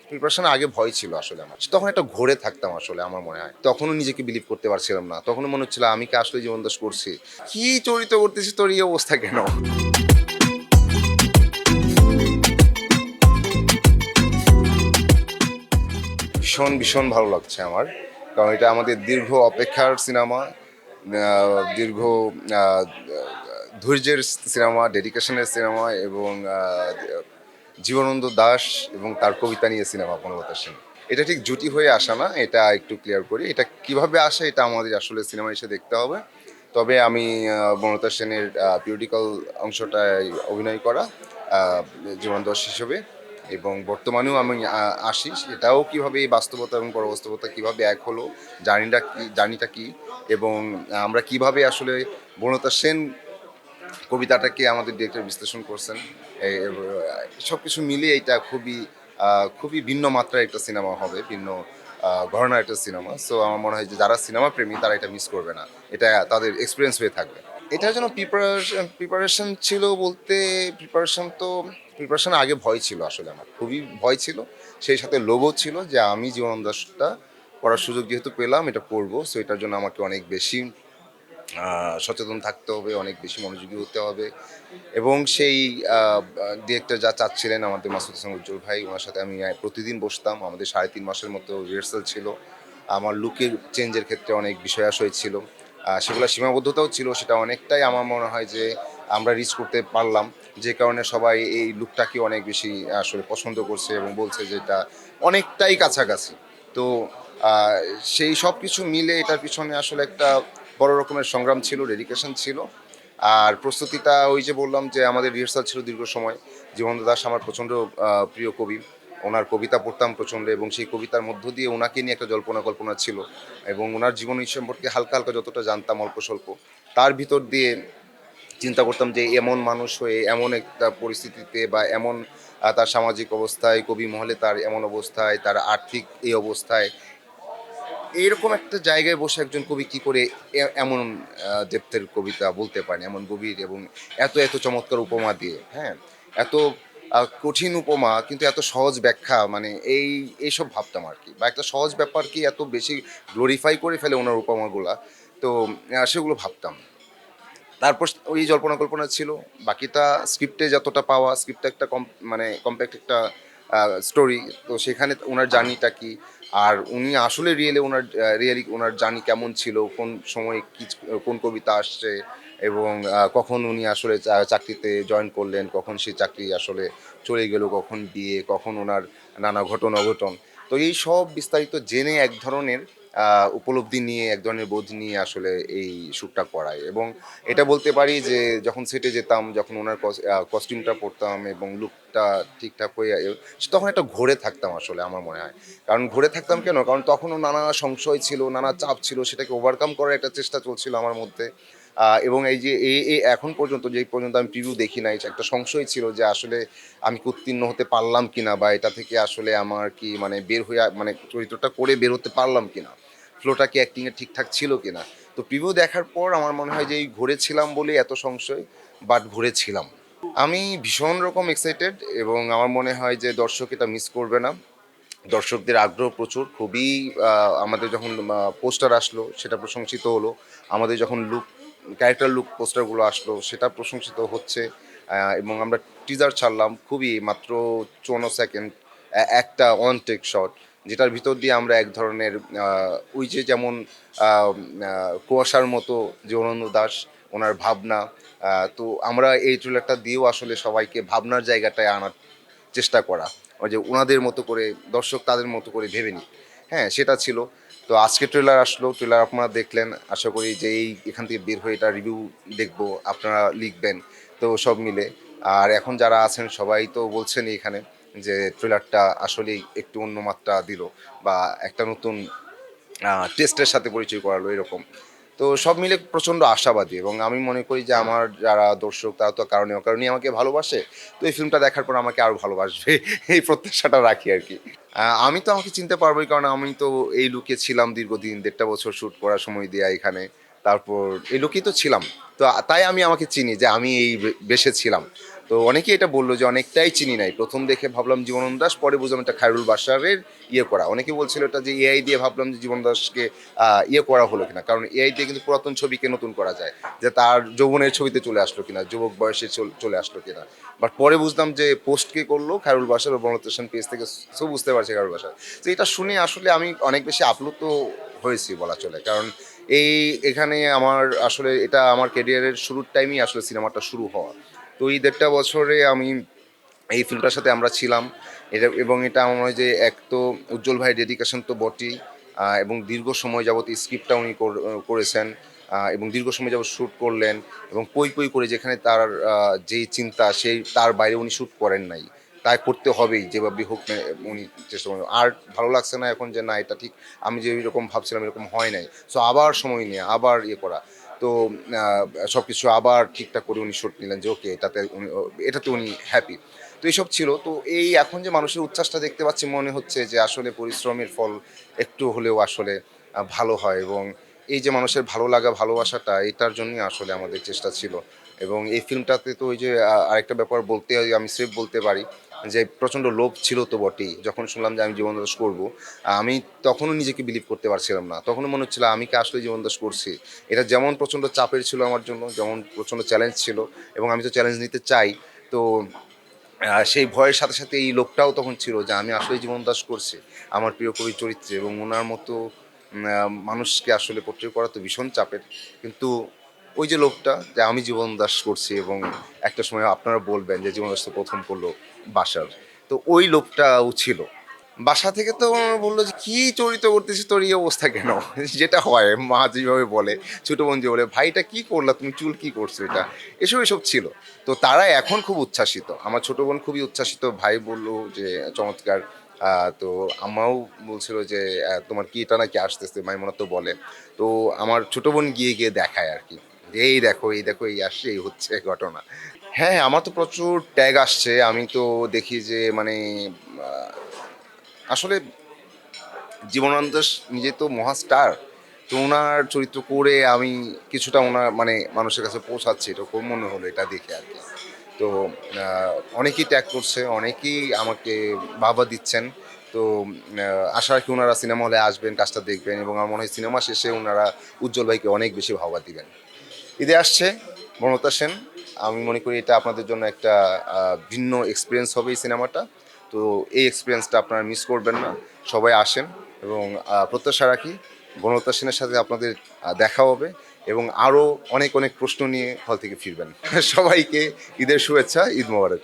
Preparation আগে ভয় ছিল আসলে আমার। তখন একটা ঘোরে থাকতাম আসলে আমার মনে হয়। তখনও নিজেকে বিলিভ করতে পারছিলাম না। তখনও মনে হচ্ছিল আমি কি আসলে জীবন দোষ করছি? কি চরিত্র করতেছি তোর এই অবস্থা কেন? ভীষণ ভালো লাগছে আমার। কারণ এটা আমাদের দীর্ঘ অপেক্ষার সিনেমা, দীর্ঘ আ ধৈর্যের সিনেমা, ডেডিকেশনের সিনেমা এবং জীবনানন্দ দাশ এবং তার কবিতা নিয়ে সিনেমা বনলতা সেন। এটা ঠিক জুটি হয়ে আসা না, এটা একটু ক্লিয়ার করি। এটা কিভাবে আসে এটা আমাদের আসলে সিনেমা এসে দেখতে হবে। তবে আমি বনলতা সেনের পিরিয়ডিক্যাল অংশটায় অভিনয় করা আ জীবন দাস হিসেবে এবং বর্তমানেও আমি আসি। সেটাও কিভাবে এই বাস্তবতা এবং পরবাস্তবতা কিভাবে এক হলো, জার্নিটা কি এবং আমরা কিভাবে আসলে বনলতা সেন কবিতাটাকে আমাদের ডিরেক্টর বিশ্লেষণ করছেন। সবকিছু মিলিয়ে এটা খুবই ভিন্ন মাত্রার একটা সিনেমা হবে, ভিন্ন ঘরানার একটা সিনেমা। সো আমার মনে হয় যে যারা সিনেমা প্রেমী তারা এটা মিস করবে না। এটা তাদের এক্সপেরিয়েন্স হয়ে থাকবে। এটার জন্য প্রিপারেশন ছিল বলতে প্রিপারেশন আগে ভয় ছিল আসলে আমার। খুবই ভয় ছিল। সেই সাথে লোভও ছিল যে আমি জীবনানন্দ দাশটা পড়ার সুযোগ যেহেতু পেলাম এটা পড়বো। সো এটার জন্য আমাকে অনেক বেশি সচেতন থাকতে হবে, অনেক বেশি মনোযোগী হতে হবে এবং সেই ডিরেক্টর যা চাচ্ছিলেন আমাদের মাসুদ হাসান উজ্জ্বল ভাই, ওনার সাথে আমি প্রতিদিন বসতাম। আমাদের ৩.৫ মাসের মতো রিহার্সাল ছিল। আমার লুকের চেঞ্জের ক্ষেত্রে অনেক বিষয়-আশয় ছিল। সেগুলোর সীমাবদ্ধতাও ছিল। সেটা অনেকটাই আমার মনে হয় যে আমরা রিচ করতে পারলাম। যে কারণে সবাই এই লুকটাকে অনেক বেশি আসলে পছন্দ করছে এবং বলছে যে এটা অনেকটাই কাছাকাছি। তো আ সেই সবকিছু মিলে এটার পিছনে আসলে একটা বড় রকমের সংগ্রাম ছিল, ডেডিকেশন ছিল। আর প্রস্তুতিটা ওই যে বললাম যে আমাদের রিহার্সাল ছিল দীর্ঘ সময়। জীবনানন্দ দাশ আমার প্রচণ্ড প্রিয় কবি। ওনার কবিতা পড়তাম প্রচণ্ড এবং সেই কবিতার মধ্য দিয়ে ওনাকে নিয়ে একটা জল্পনা কল্পনা ছিল এবং ওনার জীবনী সম্পর্কে হালকা যতটা জানতাম অল্প-স্বল্প, তার ভিতর দিয়ে চিন্তা করতাম যে এমন মানুষ হয়ে এমন একটা পরিস্থিতিতে বা এমন তার সামাজিক অবস্থায়, কবি মহলে তার এমন অবস্থায়, তার আর্থিক এই অবস্থায় এইরকম একটা জায়গায় বসে একজন কবি কি করে এমন ডেপথের কবিতা বলতে পারেন, এমন গভীর এবং এত চমৎকার উপমা দিয়ে, হ্যাঁ? এত কঠিন উপমা কিন্তু এত সহজ ব্যাখ্যা মানে এইসব ভাবতাম আরকি। বা একটা সহজ ব্যাপারকে এত বেশি গ্লোরিফাই করে ফেলে ওনার উপমাগুলা। তো সেগুলো ভাবতাম। তারপর ওই জল্পনা কল্পনা ছিল। বাকিটা স্ক্রিপ্টে যতটা পাওয়া, স্ক্রিপ্টটা একটা মানে কমপ্যাক্ট একটা স্টোরি। তো সেখানে উনার জার্নিটা কি? আর উনি আসলে রিয়েলি উনার জার্নি কেমন ছিল? কোন সময়ে কোন কবিতা আসছে এবং কখন উনি আসলে চাকরিতে জয়েন করলেন, কখন সেই চাকরি আসলে চলে গেল, কখন বিয়ে, কখন উনার নানা ঘটন-অঘটন। তো এই সব বিস্তারিত জেনে এক ধরনের উপলব্ধি নিয়ে, এক ধরনের বোধ নিয়ে আসলে এই শ্যুটটা করাই এবং এটা বলতে পারি যে যখন সেটে যেতাম, যখন ওনার কস্টিউমটা পরতাম এবং লুকটা ঠিকঠাক হয়ে তখন একটা ঘোরে থাকতাম আসলে আমার মনে হয়। কারণ ঘোরে থাকতাম কেন? কারণ তখনও নানা সংশয় ছিল, নানা চাপ ছিল, সেটাকে ওভারকাম করার একটা চেষ্টা চলছিল আমার মধ্যে। এবং এই যে এখন পর্যন্ত যেই পর্যন্ত আমি প্রিভিউ দেখি নাই, একটা সংশয় ছিল যে আসলে আমি কি উত্তীর্ণ হতে পারলাম কিনা বা এটা থেকে আসলে আমার কি মানে বের হয়ে মানে চরিত্রটা করে বের হতে পারলাম কিনা? ফ্লোটা কি অ্যাক্টিং এর ঠিকঠাক ছিল কিনা? তো প্রিভিউ দেখার পর আমার মনে হয় যে এই ঘুরেছিলাম বলেই এত সংশয়, বাট ঘুরেছিলাম। আমি ভীষণ রকম এক্সাইটেড এবং আমার মনে হয় যে দর্শক এটা মিস করবে না। দর্শকদের আগ্রহ প্রচুর। খুবই আমাদের যখন পোস্টার আসলো সেটা প্রশংসিত হলো। আমাদের যখন ক্যারেক্টার লুক পোস্টারগুলো আসলো সেটা প্রশংসিত হচ্ছে। এবং আমরা টিজার ছাড়লাম খুবই মাত্র ৫৪ সেকেন্ড একটা ওয়ান টেক শট যেটার ভিতর দিয়ে আমরা এক ধরনের ওই যে যেমন আ আ কুয়াশার মতো জীবনানন্দ দাশ, ওনার ভাবনা তো আমরা এই ট্রেলারটা দিয়েও আসলে সবাইকে ভাবনার জায়গাটায় আনার চেষ্টা করা। ওই যে উনাদের মতো করে দর্শক তাদের মতো করে ভেবে নিক। হ্যাঁ, সেটা ছিল। তো আজকে ট্রেলার আসলো। ট্রেলার আপনারা দেখলেন। আশা করি যে এখান থেকে বের হয়ে এটা রিভিউ দেখবো। আপনারা লিখবেন। তো সব মিলে। আর এখন যারা আছেন সবাই তো বলছেনই এখানে যে ট্রেলারটা আসলেই একটু অন্য মাত্রা দিল বা একটা নতুন টেস্টের সাথে পরিচয় করালো এরকম। তো সব মিলে প্রচণ্ড আশাবাদী এবং আমি মনে করি যে আমার যারা দর্শক তারা তো কারণে অকারণেই আমাকে ভালোবাসে। তো এই ফিল্মটা দেখার পর আমাকে আরও ভালোবাসবে এই প্রত্যাশাটা রাখি আরকি। আমি তো আমাকে চিনতে পারবোই কারণ আমি তো এই লুকে ছিলাম দীর্ঘদিন ১.৫ বছর শ্যুট করার সময় দেয়া এখানে। তারপর এই লুকেই তো ছিলাম। তো তাই আমি আমাকে চিনি যে আমি এই বেশে ছিলাম। তো অনেকেই এটা বললো যে অনেকটাই চিনি নাই, প্রথম দেখে ভাবলাম জীবনানন্দ দাশ, পরে বুঝলাম এটা খায়রুল বাশারের ইয়ে করা। অনেকে বলছিল এটা যে এআই দিয়ে, ভাবলাম যে জীবন দাসকে ইয়ে করা হলো কিনা, কারণ এআই দিয়ে কিন্তু পুরাতন ছবিকে নতুন করা যায়, যে তার যৌবনের ছবিতে চলে আসলো কিনা, যুবক বয়সে চলে আসলো কিনা। বাট পরে বুঝলাম যে পোস্ট কে করলো খায়রুল বাশার ও বনলতা পেজ থেকে, সো বুঝতে পারছি খায়রুল বাশার। তো এটা শুনে আসলে আমি অনেক বেশি আপ্লুত হয়েছি বলা চলে, কারণ এই এখানে আমার আসলে এটা আমার ক্যারিয়ারের শুরুর টাইমই আসলে সিনেমাটা শুরু হওয়া। তো এই 1.5 বছরে আমি এই ফিল্মটার সাথে আমরা ছিলাম। এটা এবং এটা আমার মনে হয় যে এক তো উজ্জ্বল ভাইয়ের ডেডিকেশন তো বটেই, এবং দীর্ঘ সময় যাবত স্ক্রিপ্টটা উনি করেছেন, এবং দীর্ঘ সময় যাবত শ্যুট করলেন, এবং পই পই করে যেখানে তার যেই চিন্তা সেই তার বাইরে উনি শ্যুট করেন নাই, তাই করতে হবেই যেভাবে হোক উনি চেষ্টা করেন। আর ভালো লাগছে না এখন যে না এটা ঠিক আমি যে এরকম ভাবছিলাম এরকম হয় নাই, সো আবার সময় নিয়ে আবার ইয়ে করা। তো সব কিছু আবার ঠিকঠাক করে উনি শ্যুট নিলেন যে ওকে এটাতে উনি হ্যাপি। তো এইসব ছিল। তো এই এখন যে মানুষের উচ্ছ্বাসটা দেখতে পাচ্ছি, মনে হচ্ছে যে আসলে পরিশ্রমের ফল একটু হলেও আসলে ভালো হয়, এবং এই যে মানুষের ভালো লাগা ভালোবাসাটা, এটার জন্যই আসলে আমাদের চেষ্টা ছিল। এবং এই ফিল্মটাতে তো ওই যে আরেকটা ব্যাপার বলতে হয়, আমি স্রেফ বলতে পারি যে প্রচণ্ড লোভ ছিল তো বটেই। যখন শুনলাম যে আমি জীবন দাস করবো, আমি তখনও নিজেকে বিলিভ করতে পারছিলাম না। তখনও মনে হচ্ছিল আমি কি আসলে জীবন দাস করছি। এটা যেমন প্রচণ্ড চাপের ছিল আমার জন্য, যেমন প্রচণ্ড চ্যালেঞ্জ ছিল, এবং আমি তো চ্যালেঞ্জ নিতে চাই। তো সেই ভয়ের সাথে সাথে এই লোকটাও তখন ছিল যে আমি আসলে জীবন দাস করছি আমার প্রিয় কবির চরিত্রে, এবং ওনার মতো মানুষকে আসলে পোট্রে করা তো ভীষণ চাপের। কিন্তু ওই যে লোকটা যে আমি জীবন দাস করছি, এবং একটা সময় আপনারা বলবেন যে জীবন দাস তো প্রথম করলো বাসার, তো ওই লোকটাও ছিল। বাসা থেকে তো বললো যে কি চরিত্র করতেছিস, তোর এই অবস্থা কেন? যেটা হয় মা যেভাবে বলে, ছোট বোন যে বলে ভাইটা কি করলা তুমি, চুল কি করছো এটা, এসব এসব ছিল। তো তারা এখন খুব উচ্ছ্বাসিত, আমার ছোট বোন খুবই উচ্ছ্বাসিত, ভাই বললো যে চমৎকার। তো আম্মাও বলছিল যে তোমার কি এটা নাকি আসতেছে, মাইমোনা তো বলে। তো আমার ছোট বোন গিয়ে গিয়ে দেখায় আর কি, যে এই দেখো এই দেখো এই আসছে এই হচ্ছে ঘটনা। হ্যাঁ, আমার তো প্রচুর ট্যাগ আসছে, আমি তো দেখি যে মানে আসলে জীবনানন্দ দাশ নিজে তো মহাস্টার, তো ওনার চরিত্র করে আমি কিছুটা ওনার মানে মানুষের কাছে পৌঁছাচ্ছি, এটা খুব মনে হলো এটা দেখে আর কি। তো অনেকেই ট্যাগ করছে, অনেকেই আমাকে বাহবা দিচ্ছেন। তো আশা রাখি ওনারা সিনেমা হলে আসবেন, কাজটা দেখবেন, এবং আমার মনে হয় সিনেমা শেষে ওনারা উজ্জ্বল ভাইকে অনেক বেশি বাহবা দিবেন। ঈদে আসছে বনলতা সেন, আমি মনে করি এটা আপনাদের জন্য একটা ভিন্ন এক্সপিরিয়েন্স হবে এই সিনেমাটা। তো এই এক্সপিরিয়েন্সটা আপনারা মিস করবেন না, সবাই আসেন, এবং প্রত্যাশা রাখি বনলতা সেনের সাথে আপনাদের দেখা হবে, এবং আরও অনেক অনেক প্রশ্ন নিয়ে হল থেকে ফিরবেন। সবাইকে ঈদের শুভেচ্ছা, ঈদ মোবারক।